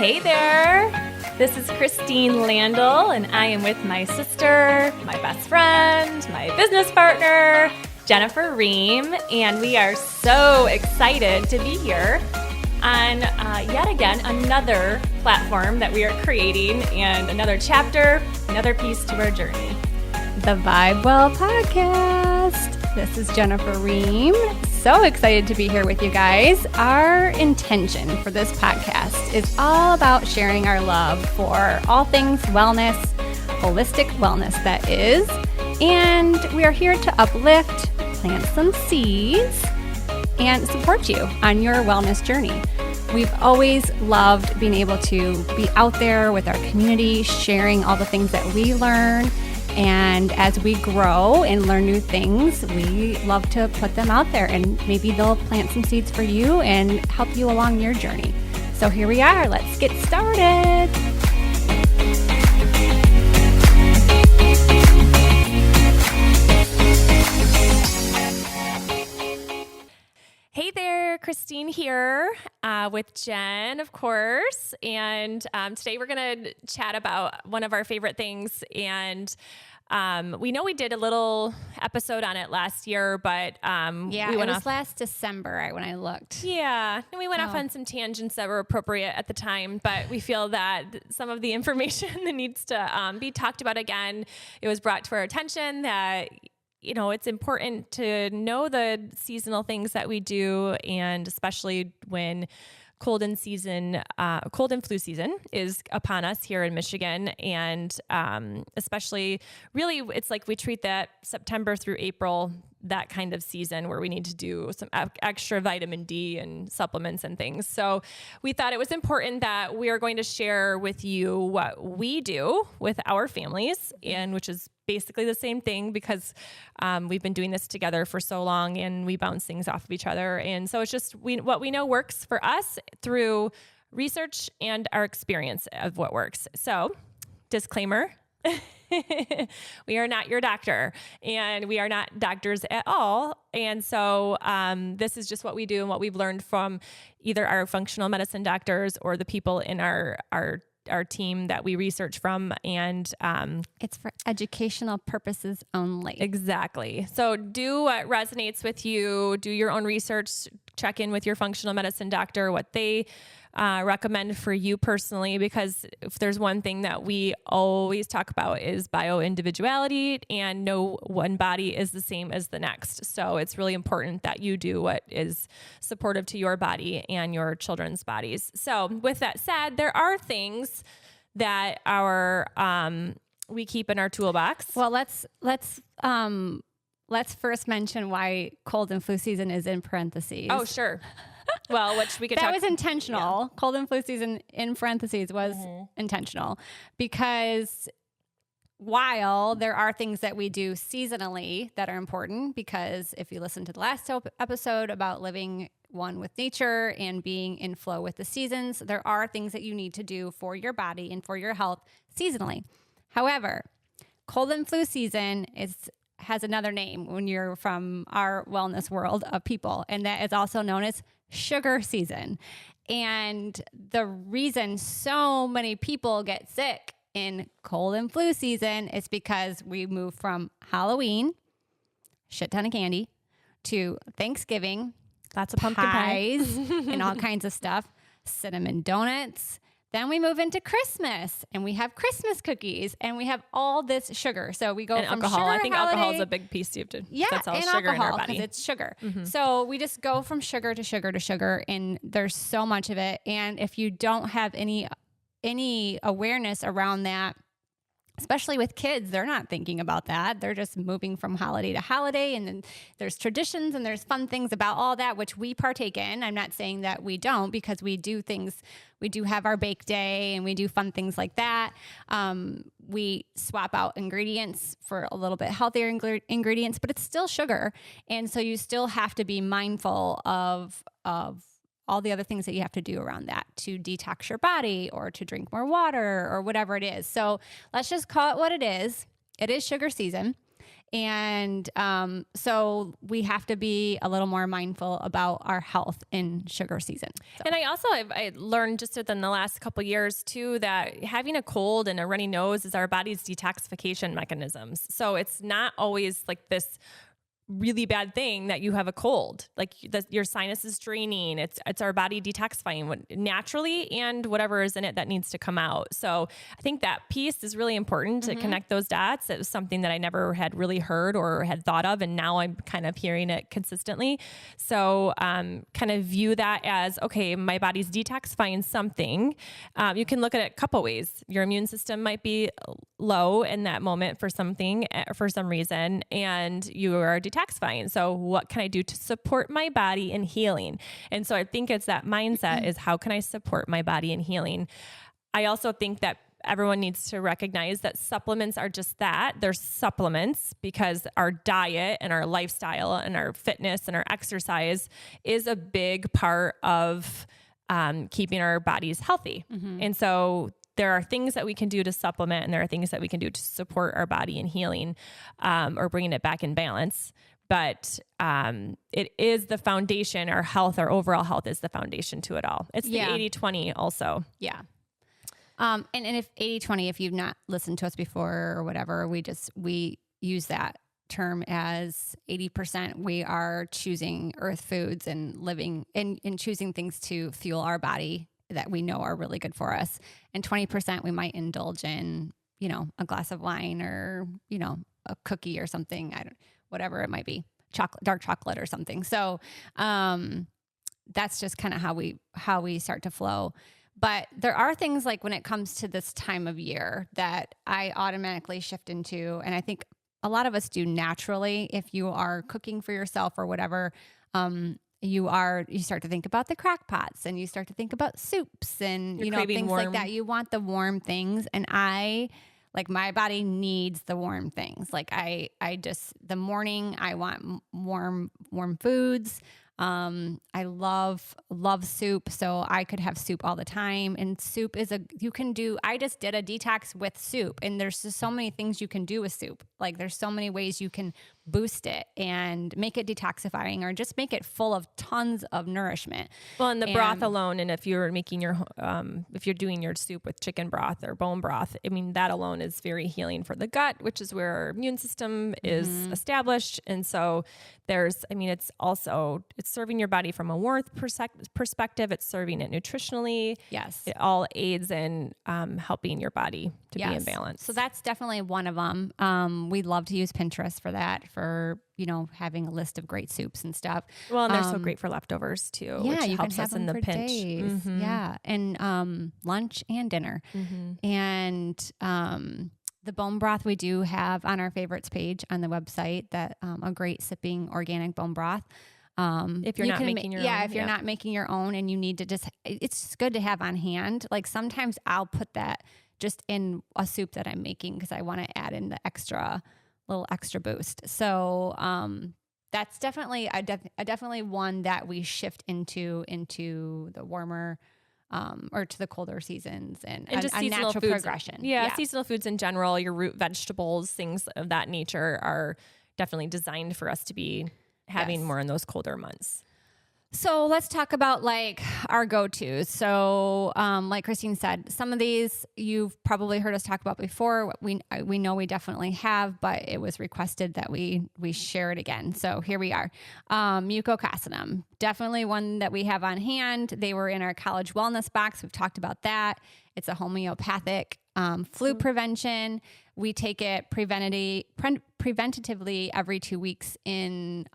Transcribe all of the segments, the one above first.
Hey there, this is Christine Landl, and I am with my sister, my best friend, my business partner, Jennifer Ream, and we are so excited to be here on yet again another platform that we are creating and another chapter, another piece to our journey. The Well Podcast. This is Jennifer Ream. So excited to be here with you guys. Our intention for this podcast is all about sharing our love for all things wellness, holistic wellness that is. And we are here to uplift, plant some seeds, and support you on your wellness journey. We've always loved being able to be out there with our community, sharing all the things that we learn. And as we grow and learn new things, we love to put them out there, and maybe they'll plant some seeds for you and help you along your journey. So here we are. Let's get started. Hey there, Christine here with Jen, of course. And today we're going to chat about one of our favorite things. And we know we did a little episode on it last year, but it was last December when I looked. Yeah, and we went off on some tangents that were appropriate at the time, but we feel that some of the information that needs to be talked about again, it was brought to our attention that it's important to know the seasonal things that we do, and especially when cold and flu season is upon us here in Michigan. And especially really, it's like we treat that September through April, that kind of season where we need to do some extra vitamin D and supplements and things. So we thought it was important that we are going to share with you what we do with our families, and which is basically the same thing because we've been doing this together for so long and we bounce things off of each other. And so it's just what we know works for us through research and our experience of what works. So disclaimer, we are not your doctor, and we are not doctors at all. And so this is just what we do and what we've learned from either our functional medicine doctors or the people in our team that we research from. And it's for educational purposes only. Exactly. So do what resonates with you. Do your own research. Check in with your functional medicine doctor, what they recommend for you personally, because if there's one thing that we always talk about is bio-individuality, and no one body is the same as the next. So it's really important that you do what is supportive to your body and your children's bodies. So with that said, there are things that we keep in our toolbox. Well, let's first mention why cold and flu season is in parentheses. Oh, sure. Well, which we could That was intentional. Yeah. Cold and flu season in parentheses was intentional, because while there are things that we do seasonally that are important, because if you listen to the last episode about living one with nature and being in flow with the seasons, there are things that you need to do for your body and for your health seasonally. However, cold and flu season has another name when you're from our wellness world of people, and that is also known as sugar season. And the reason so many people get sick in cold and flu season is because we move from Halloween, shit ton of candy, to Thanksgiving, lots of pumpkin pies and all kinds of stuff, cinnamon donuts. Then we move into Christmas, and we have Christmas cookies, and we have all this sugar. So we go and from alcohol. Sugar I think holiday, alcohol is a big piece you have to. Yeah, that's all and sugar alcohol, in our body. Because it's sugar. Mm-hmm. So we just go from sugar to sugar to sugar, and there's so much of it. And if you don't have any awareness around that, especially with kids, they're not thinking about that. They're just moving from holiday to holiday, and then there's traditions and there's fun things about all that, which we partake in. I'm not saying that we don't, because we do things. We do have our bake day, and we do fun things like that. We swap out ingredients for a little bit healthier ingredients, but it's still sugar. And so you still have to be mindful of all the other things that you have to do around that to detox your body or to drink more water or whatever it is. So let's just call it what it is. It is sugar season. And so we have to be a little more mindful about our health in sugar season. So. And I learned just within the last couple of years too, that having a cold and a runny nose is our body's detoxification mechanisms. So it's not always like this really bad thing that you have a cold, like your sinus is draining. It's our body detoxifying naturally and whatever is in it that needs to come out. So I think that piece is really important to connect those dots. It was something that I never had really heard or had thought of. And now I'm kind of hearing it consistently. So kind of view that as, okay, my body's detoxifying something. You can look at it a couple ways. Your immune system might be low in that moment for something, for some reason, and you are detoxifying. So what can I do to support my body in healing? And so I think it's that mindset is how can I support my body in healing? I also think that everyone needs to recognize that supplements are just that. They're supplements because our diet and our lifestyle and our fitness and our exercise is a big part of keeping our bodies healthy. And so there are things that we can do to supplement and there are things that we can do to support our body in healing or bringing it back in balance. But it is the foundation. Our health, our overall health is the foundation to it all. It's the 80-20 also. Yeah. And if 80-20, if you've not listened to us before or whatever, we use that term as 80% we are choosing earth foods and living and choosing things to fuel our body that we know are really good for us. And 20% we might indulge in, a glass of wine or, a cookie or something. Whatever it might be, dark chocolate or something. So that's just kind of how we start to flow. But there are things like when it comes to this time of year that I automatically shift into, and I think a lot of us do naturally. If you are cooking for yourself or whatever, you start to think about the crock pots and you start to think about soups and things like that. You want the warm things, and my body needs the warm things. Like the morning I want warm foods. I love soup. So I could have soup all the time. And soup I just did a detox with soup, and there's just so many things you can do with soup. Like there's so many ways you can boost it and make it detoxifying or just make it full of tons of nourishment. Well, and the broth alone, and if you're making if you're doing your soup with chicken broth or bone broth, I mean, that alone is very healing for the gut, which is where our immune system is established. And so it's serving your body from a warmth perspective. It's serving it nutritionally. Yes. It all aids in helping your body to be in balance. So that's definitely one of them. We love to use Pinterest for that, for, having a list of great soups and stuff. Well, and they're so great for leftovers too, which you helps can us have in the for pinch. Days. Yeah. And lunch and dinner. And the bone broth we do have on our favorites page on the website, that a great sipping organic bone broth. If you're not making your own. Yeah, if you're not making your own and you need to it's just good to have on hand. Like sometimes I'll put that just in a soup that I'm making because I want to add in the little extra boost. So that's definitely definitely one that we shift into the warmer or to the colder seasons and just a seasonal natural foods. progression. Yeah, seasonal foods in general, your root vegetables, things of that nature are definitely designed for us to be having more in those colder months. So let's talk about our go-tos. So like Christine said, some of these you've probably heard us talk about before. We know we definitely have, but it was requested that we share it again. So here we are. Mucocasinum, definitely one that we have on hand. They were in our college wellness box. We've talked about that. It's a homeopathic flu prevention. We take it preventatively every 2 weeks in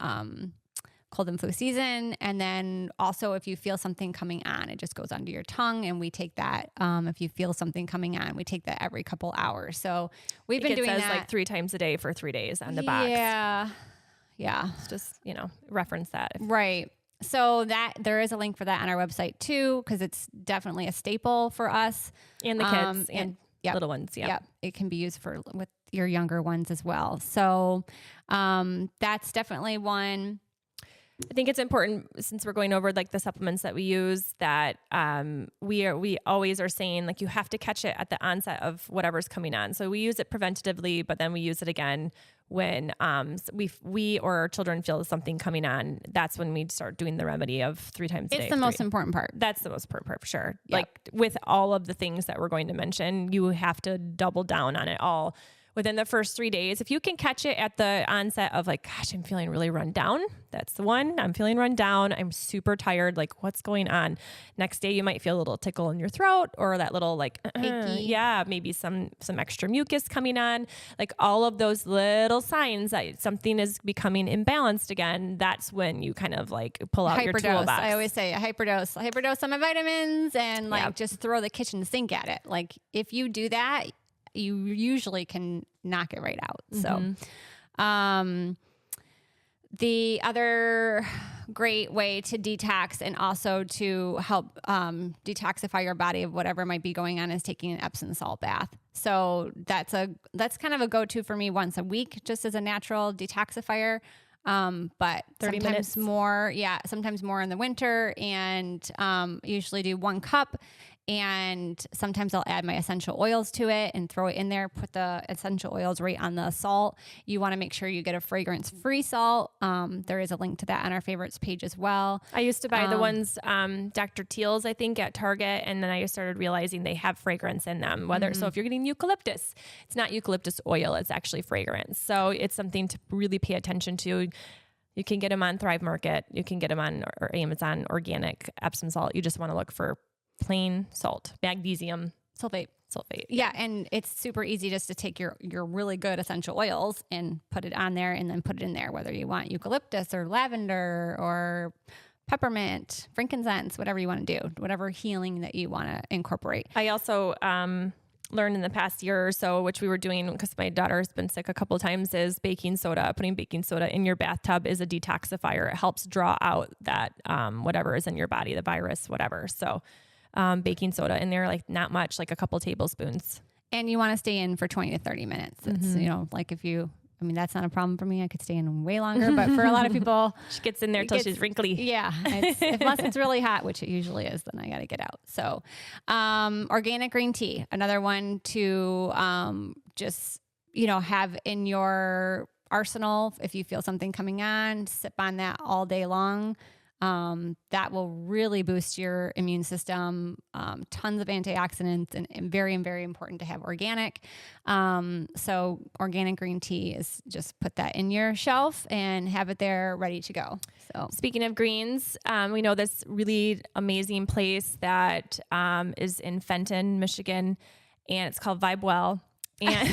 cold and flu season. And then also if you feel something coming on, it just goes under your tongue, and we take that. If you feel something coming on, we take that every couple hours. So we've been doing that 3 times a day for 3 days on the box. Yeah. It's just, reference that. Right. So that there is a link for that on our website too, because it's definitely a staple for us and the kids and little ones. Yeah. It can be used with your younger ones as well. So that's definitely one. I think it's important, since we're going over the supplements that we use, that we always are saying you have to catch it at the onset of whatever's coming on. So we use it preventatively, but then we use it again when we or our children feel something coming on, that's when we start doing the remedy of 3 times a day. It's the most important part. That's the most important part for sure. Yep. Like with all of the things that we're going to mention, you have to double down on it all within the first 3 days. If you can catch it at the onset of like, gosh, I'm feeling really run down. That's the one. I'm feeling run down. I'm super tired. Like, what's going on? Next day, you might feel a little tickle in your throat or that little like, maybe some extra mucus coming on. Like all of those little signs that something is becoming imbalanced again. That's when you kind of like pull out your toolbox. I always say a hyperdose on my vitamins and like just throw the kitchen sink at it. Like if you do that, you usually can knock it right out. So, the other great way to detox and also to help detoxify your body of whatever might be going on is taking an Epsom salt bath. So that's kind of a go-to for me once a week, just as a natural detoxifier. But 30 sometimes minutes more, sometimes more in the winter, and usually do 1 cup. And sometimes I'll add my essential oils to it and throw it in there, put the essential oils right on the salt. You want to make sure you get a fragrance-free salt. There is a link to that on our favorites page as well. I used to buy the ones, Dr. Teal's, I think, at Target. And then I started realizing they have fragrance in them. So if you're getting eucalyptus, it's not eucalyptus oil, it's actually fragrance. So it's something to really pay attention to. You can get them on Thrive Market. You can get them on Amazon organic Epsom salt. You just want to look for plain salt, magnesium sulfate. Yeah. And it's super easy just to take your really good essential oils and put it on there and then put it in there, whether you want eucalyptus or lavender or peppermint, frankincense, whatever you want to do, whatever healing that you want to incorporate. I also learned in the past year or so, which we were doing because my daughter's been sick a couple of times, is baking soda. Putting baking soda in your bathtub is a detoxifier. It helps draw out that whatever is in your body, the virus, whatever. So baking soda in there, like not much, like a couple tablespoons. And you want to stay in for 20 to 30 minutes. It's, like that's not a problem for me. I could stay in way longer, but for a lot of people, she gets in there until she's wrinkly. Yeah. Unless it's really hot, which it usually is, then I got to get out. So, organic green tea, another one to, just, have in your arsenal. If you feel something coming on, sip on that all day long. That will really boost your immune system. Tons of antioxidants and very, very important to have organic. So organic green tea is just put that in your shelf and have it there ready to go. So speaking of greens, we know this really amazing place that, is in Fenton, Michigan, and it's called Well. And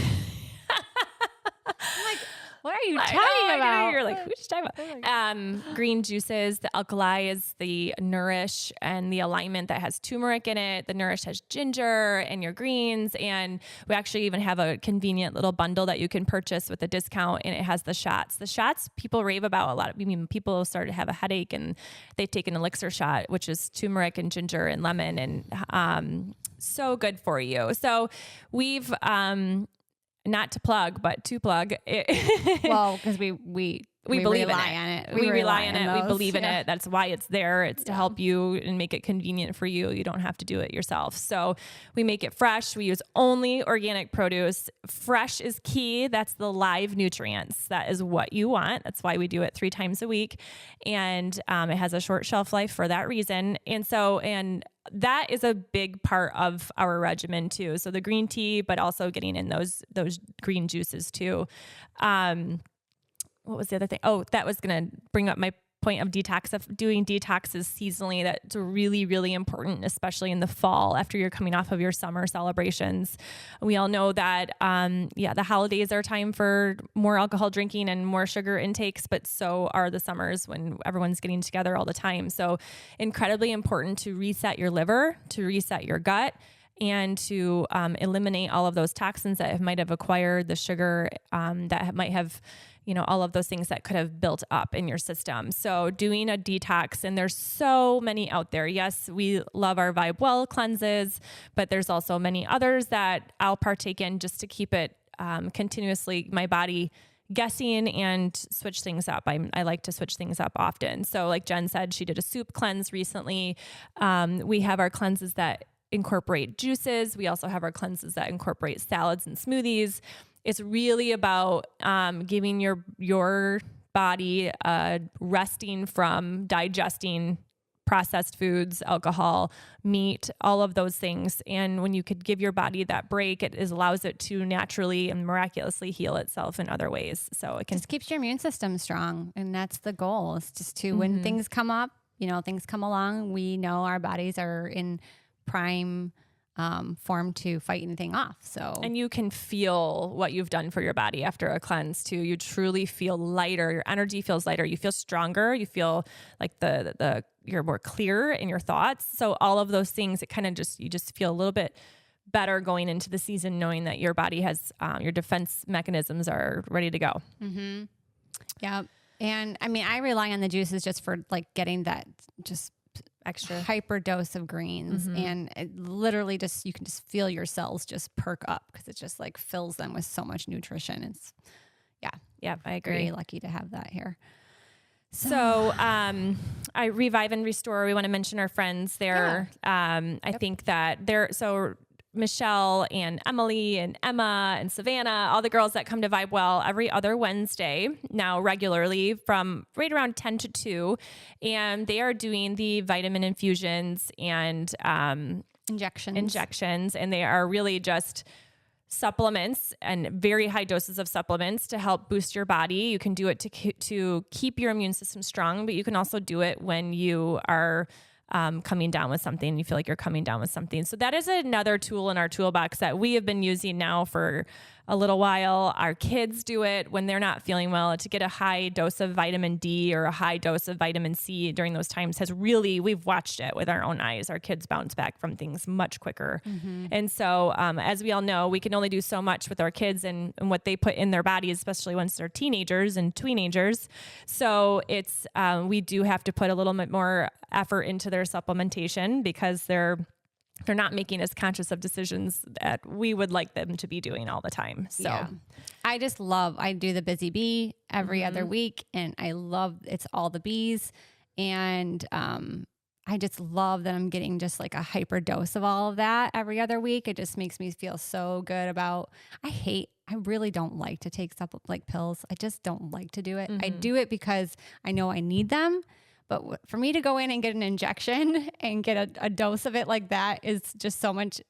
what are you talking about? You're like, who's talking about? Green juices, the alkali is the Nourish, and the alignment that has turmeric in it. The Nourish has ginger and your greens. And we actually even have a convenient little bundle that you can purchase with a discount, and it has the shots. The shots people rave about a lot. People start to have a headache and they take an elixir shot, which is turmeric and ginger and lemon, and so good for you. So we've, not to plug, but to plug it. Well, because we believe rely on it. We rely on it. We believe in it. That's why it's there. It's to help you and make it convenient for you. You don't have to do it yourself. So we make it fresh. We use only organic produce. Fresh is key. That's the live nutrients. That is what you want. That's why we do it 3 times a week. And it has a short shelf life for that reason. And that is a big part of our regimen too. So the green tea, but also getting in those green juices too. What was the other thing? Oh, that was going to bring up my point of doing detoxes seasonally. That's really, really important, especially in the fall after you're coming off of your summer celebrations. We all know that, the holidays are time for more alcohol drinking and more sugar intakes, but so are the summers when everyone's getting together all the time. So incredibly important to reset your liver, to reset your gut, and to eliminate all of those toxins that might have acquired, the sugar that might have, all of those things that could have built up in your system. So doing a detox, and there's so many out there. Yes, we love our Well cleanses, but there's also many others that I'll partake in just to keep it continuously, my body guessing, and switch things up. I like to switch things up often. So like Jen said, she did a soup cleanse recently. We have our cleanses that incorporate juices. We also have our cleanses that incorporate salads and smoothies. it's really about giving your body resting from digesting processed foods, alcohol, meat, all of those things. And when you could give your body that break, it allows it to naturally and miraculously heal itself in other ways. So it just keeps your immune system strong. And that's the goal. It's just to, when things come up, things come along, we know our bodies are in prime form to fight anything off. So, and you can feel what you've done for your body after a cleanse too. You truly feel lighter. Your energy feels lighter. You feel stronger. You feel like you're more clear in your thoughts. So all of those things, it kind of you just feel a little bit better going into the season, knowing that your body has, your defense mechanisms are ready to go. Mm-hmm. Yeah. And I mean, I rely on the juices just for like getting that just extra hyper dose of greens. And it literally you can just feel your cells just perk up because it just like fills them with so much nutrition. Yeah, I agree. Very lucky to have that here. So I Revive and Restore, we want to mention our friends there. Yeah. I think that so Michelle and Emily and Emma and Savannah, all the girls that come to Vibe Well every other Wednesday now regularly from right around 10 to 2. And they are doing the vitamin infusions and injections. And they are really just supplements and very high doses of supplements to help boost your body. You can do it to keep your immune system strong, but you can also do it when you are coming down with something. You feel like you're coming down with something. So that is another tool in our toolbox that we have been using now for a little while. Our kids do it when they're not feeling well to get a high dose of vitamin D or a high dose of vitamin C during those times we've watched it with our own eyes. Our kids bounce back from things much quicker. And so, as we all know, we can only do so much with our kids and what they put in their bodies, especially once they're teenagers and tweenagers. So it's, we do have to put a little bit more effort into their supplementation because they're not making as conscious of decisions that we would like them to be doing all the time. So yeah. I do the Busy Bee every other week, and I love it's all the bees. And I just love that I'm getting just like a hyper dose of all of that every other week. It just makes me feel so good about, I really don't like to take like pills. I just don't like to do it. I do it because I know I need them. But for me to go in and get an injection and get a dose of it like that is just so much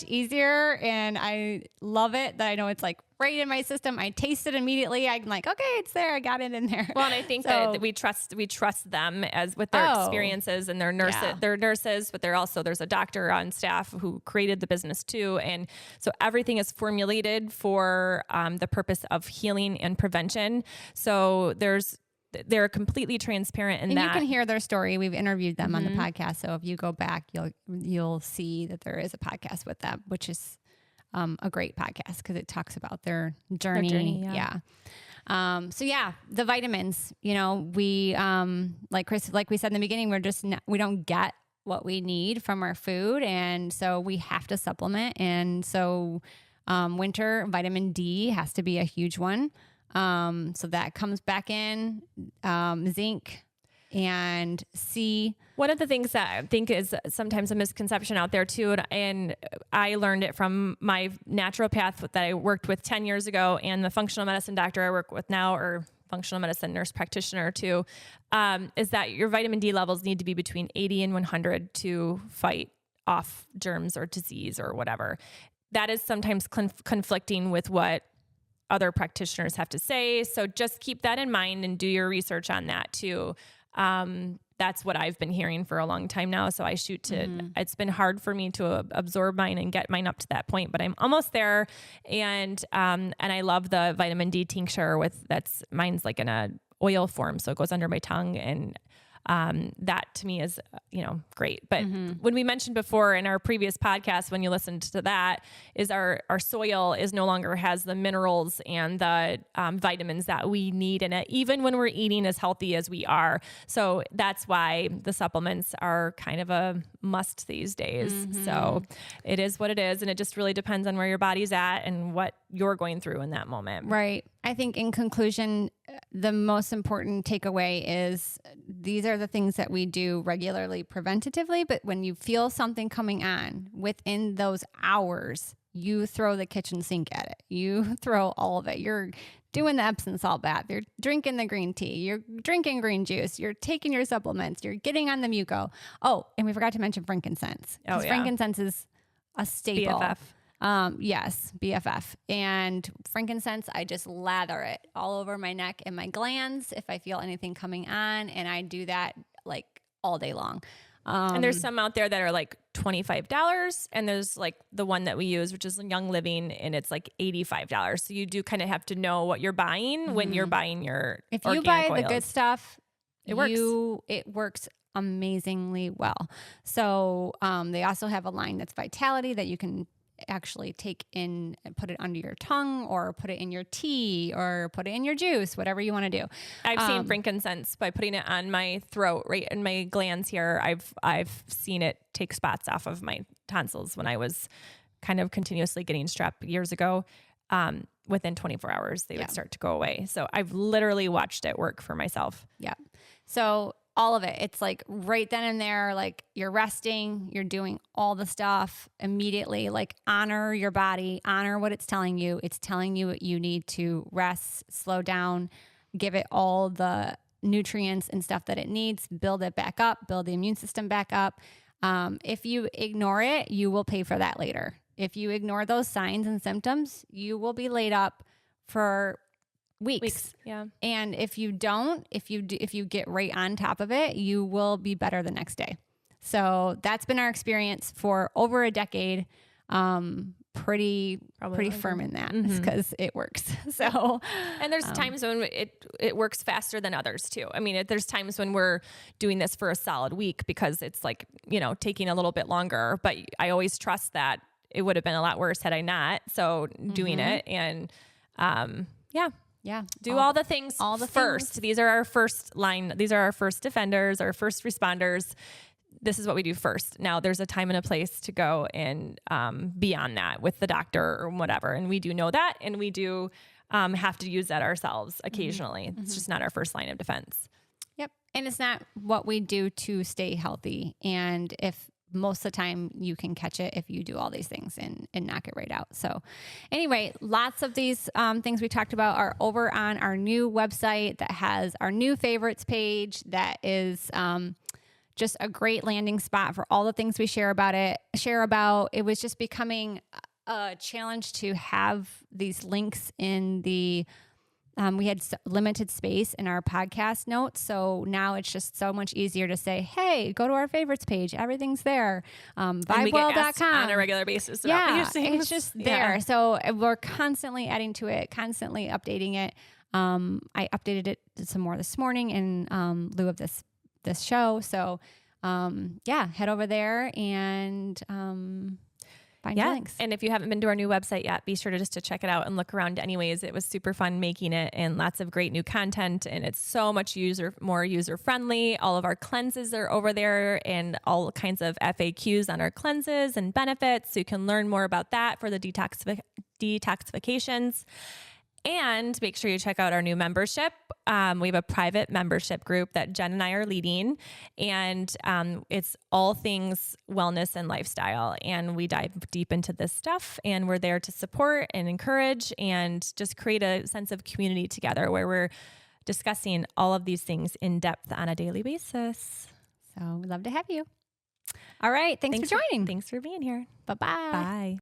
easier. And I love it that I know it's like right in my system. I taste it immediately. I'm like, okay, it's there. I got it in there. Well, and I think that we trust them as with their experiences and their nurses. Yeah. They're nurses, but there's a doctor on staff who created the business too. And so everything is formulated for the purpose of healing and prevention. So they're completely transparent in that. And you can hear their story. We've interviewed them on the podcast. So if you go back, you'll see that there is a podcast with them, which is a great podcast because it talks about their journey. Yeah. The vitamins, we, like we said in the beginning, we don't get what we need from our food. And so we have to supplement. And so winter vitamin D has to be a huge one. So that comes back in, zinc and C. One of the things that I think is sometimes a misconception out there too, and I learned it from my naturopath that I worked with 10 years ago and the functional medicine doctor I work with now, or functional medicine nurse practitioner too, is that your vitamin D levels need to be between 80 and 100 to fight off germs or disease or whatever. That is sometimes conflicting with what other practitioners have to say. So just keep that in mind and do your research on that too. That's what I've been hearing for a long time now. So I shoot to, it's been hard for me to absorb mine and get mine up to that point, but I'm almost there. And I love the vitamin D tincture mine's like in a oil form. So it goes under my tongue, and that to me is, great. But when we mentioned before in our previous podcast, when you listened to that, is our soil is no longer has the minerals and the vitamins that we need in it, even when we're eating as healthy as we are. So that's why the supplements are kind of a must these days. So it is what it is. And it just really depends on where your body's at and what you're going through in that moment. Right. I think in conclusion, the most important takeaway is these are the things that we do regularly preventatively, but when you feel something coming on within those hours, you throw the kitchen sink at it. You throw all of it. You're doing the Epsom salt bath. You're drinking the green tea. You're drinking green juice. You're taking your supplements. You're getting on the Muco. Oh, and we forgot to mention frankincense. Oh, yeah. Frankincense is a staple. BFF. Yes, BFF. And frankincense, I just lather it all over my neck and my glands if I feel anything coming on. And I do that like all day long. And there's some out there that are like $25, and there's like the one that we use, which is Young Living, and it's like $85. So you do kind of have to know what you're buying when you're buying your If you buy oils. the good stuff, It works. It works amazingly well. So they also have a line that's Vitality that you can actually take in and put it under your tongue or put it in your tea or put it in your juice, whatever you want to do. I've seen frankincense by putting it on my throat, right in my glands here. I've seen it take spots off of my tonsils when I was kind of continuously getting strep years ago. Within 24 hours, they would start to go away. So I've literally watched it work for myself. Yeah. So all of it, it's like right then and there, like you're resting, you're doing all the stuff immediately, like honor your body, honor what it's telling you. It's telling you what you need to rest, slow down, give it all the nutrients and stuff that it needs, build it back up, build the immune system back up. If you ignore it, you will pay for that later. If you ignore those signs and symptoms, you will be laid up for weeks. Yeah. And if you don't, if you get right on top of it, you will be better the next day. So that's been our experience for over a decade. Pretty firm in that because it works. So, and there's times when it works faster than others too. I mean, there's times when we're doing this for a solid week because it's like, taking a little bit longer, but I always trust that it would have been a lot worse had I not. So doing it and, do all the things first. These are our first line. These are our first defenders, our first responders. This is what we do first. Now there's a time and a place to go and beyond that with the doctor or whatever. And we do know that. And we do have to use that ourselves occasionally. It's just not our first line of defense. Yep. And it's not what we do to stay healthy. And if most of the time you can catch it if you do all these things and knock it right out. So anyway, lots of these things we talked about are over on our new website that has our new favorites page that is just a great landing spot for all the things we share about. It was just becoming a challenge to have these links in the we had limited space in our podcast notes. So now it's just so much easier to say, hey, go to our favorites page. Everything's there. Vibewell.com on a regular basis. Yeah, it's just there. So we're constantly adding to it, constantly updating it. I updated it some more this morning in lieu of this show. So head over there and find your links. And if you haven't been to our new website yet, be sure to check it out and look around anyways. It was super fun making it and lots of great new content, and it's so much more user friendly. All of our cleanses are over there and all kinds of FAQs on our cleanses and benefits. So you can learn more about that for the detoxifications. And make sure you check out our new membership. We have a private membership group that Jen and I are leading, and it's all things wellness and lifestyle. And we dive deep into this stuff, and we're there to support and encourage and just create a sense of community together where we're discussing all of these things in depth on a daily basis. So we'd love to have you. All right. Thanks for joining. Thanks for being here. Bye-bye. Bye.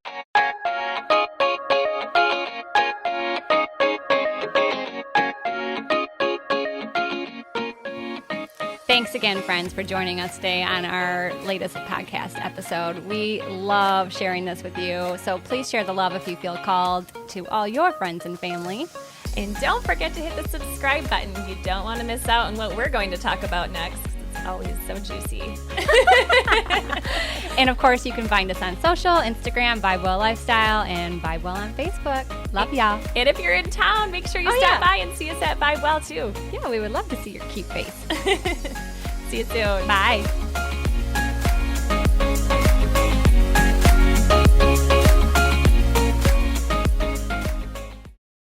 Thanks again, friends, for joining us today on our latest podcast episode. We love sharing this with you. So please share the love if you feel called to all your friends and family. And don't forget to hit the subscribe button. You don't want to miss out on what we're going to talk about next. It's always so juicy. And of course, you can find us on social, Instagram, Vibewell Lifestyle, and Vibewell on Facebook. Love y'all. And if you're in town, make sure you stop by and see us at Vibewell too. Yeah, we would love to see your cute face. See you soon. Bye.